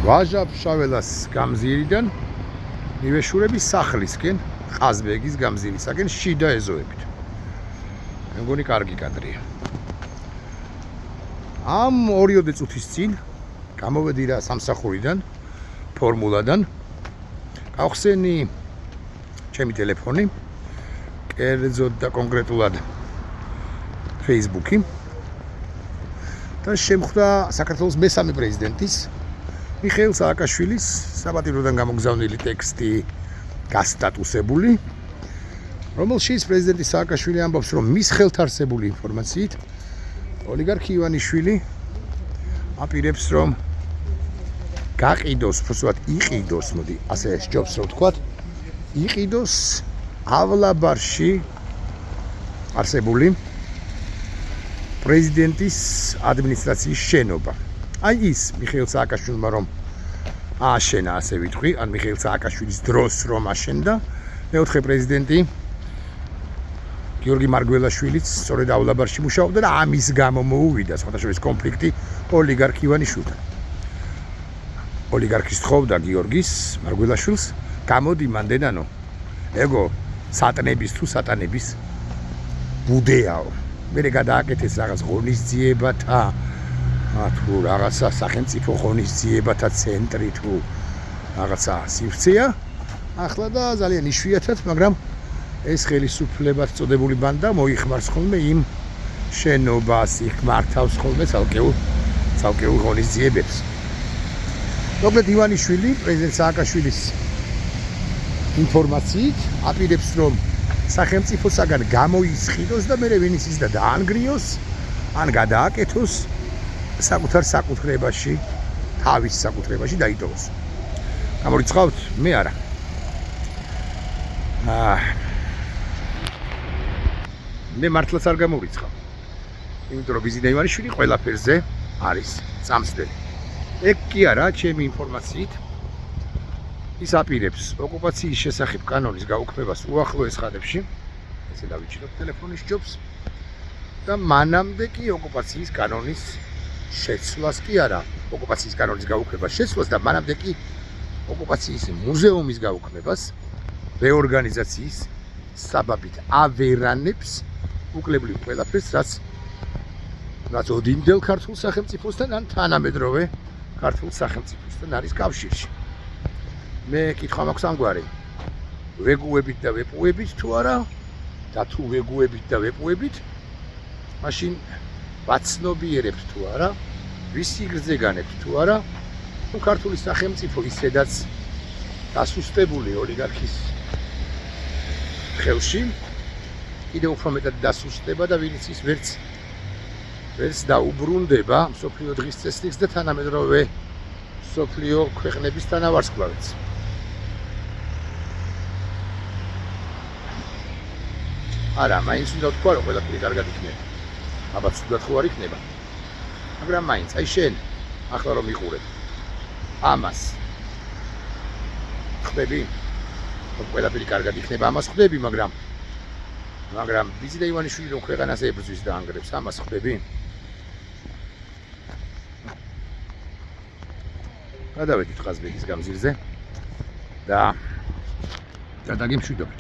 ვაჟა-ფშაველას გამზირიდან მივეშურების სახლისკენ, ყაზბეგის გამზირისაკენ შიდა ეზოებით. მე მგონი კარგი კადრია. ამ 2 წუთის წინ გამოვედი რა სამსახურიდან, ფორმულადან. გავხსენი ჩემი ტელეფონი, კერძოდ და კონკრეტულად Facebook-ი. და შემხვდა საქართველოს მესამე პრეზიდენტის მიხეილ სააკაშვილის საპატივროდან გამოგზავნილი ტექსტი გასტატუსებული, რომელშიც პრეზიდენტი სააკაშვილი ამბობს, რომ მის ხელთ არსებული ინფორმაციით ოლიგარქი ივანიშვილი აპირებს, რომ გაყიდოს, უბრალოდ იყიდოს, მოდი, ასე სჯობს რომ ვთქვათ, იყიდოს ავლაბარში არსებული პრეზიდენტის ადმინისტრაციის შენობა. აი ის მიხეილ სააკაშვილმა რომ ააშენა, ასე ვიტყვი, ან მიხეილ სააკაშვილის დროს რომ აშენდა, მეოთხე პრეზიდენტი გიორგი მარგველაშვილიც სწორედ ავლაბარში მუშაობდა და ამის გამო მოუვიდა სხვადასხვა კონფლიქტი ოლიგარქ ივანიშვილთან. ოლიგარქი სთხოვდა გიორგის მარგველაშვილს, გამოდი მანდენანო, ეგო სატნების თუ სატანების ბუდეაო. მე გადააკეთეს რაღაც ღონისძიებათა თუ რაღაცა სახელმწიფო ღონისძიებათა ცენტრი თუ რაღაცა სივრცეა. ახლა და ძალიან იშვიათად, მაგრამ ეს ხელისუფლებად წოდებული ბანდა მოიხმარს ხოლმე იმ შენობას, იქ მართავს ხოლმე ცალკეულ ღონისძიებებს. მოკლედ ივანიშვილი პრეზიდენტ სააკაშვილის ინფორმაციით აპირებს, რომ სახელმწიფოსაგან გამოისხიდოს და მერე ვინ იცის და დაანგრიოს, ან გადააკეთოს საკუთარ საკუთრებაში, თავის საკუთრებაში დაიტოვოს. გამორიცხავთ? მე არა. მე მართლაც არ გამორიცხავ. იმიტომ რომ ბიზინა ივანიშვილი ყველაფერზე არის წამსვლელი. ეგ კი არა, ჩემი ინფორმაციით ის აპირებს ოკუპაციის შესახებ კანონის გაუქმებას უახლოეს ხანებში, ესე დავიჭიროთ ტელეფონის ჯობს და მანამდე კი ოკუპაციის კანონის შეცვლას კი არა, ოკუპაციის კანონის გაუქმებას შეცვლას და მანამდე კი ოკუპაციის მუზეუმის გაუქმებას რეორგანიზაციის საბაბით ავერანებს უკლებლივ ყველაფერს, რაც ოდინდელ ქართულ სახელმწიფოსთან ან თანამედროვე ქართულ სახელმწიფოსთან არის კავშირში. მე კითხვა მაქვს ამგვარი, ვეგუებით და ვეპუებით თუ არა, და თუ ვეგუებით და ვეპუებით, მაშინ ვაცნობიერებთ თუ არა, ვისი გრძეგანებთ თუ არა, თუ ქართული სახელმწიფო ისედაც დასუსტებული ოლიგარქის ხელში, კიდევ უფრო მეტად დასუსტება და ვინც ის ვერც დაუბრუნდება მსოფლიო დღის წესრიგს და თანამედროვე მსოფლიო ქვეყნების თანავარსკვლავედს. არა, მაინც უნდა ვთქვა, რომ ყველაფერი კარგად იქნება. აბა ცუდად ხო არ იქნება. მაგრამ მაინც, აი შენ, ახლა რომ მიყურებ ამას ხვდები, რომ ყველაფერი კარგად იქნება, ამას ხვდები, მაგრამ ბიზინა ივანიშვილი რომ ქვეყანას ებრძვის და ანგრევს, ამას ხვდები? გადავედით ყაზბეგის გამზირზე და დაგემშვიდობთ.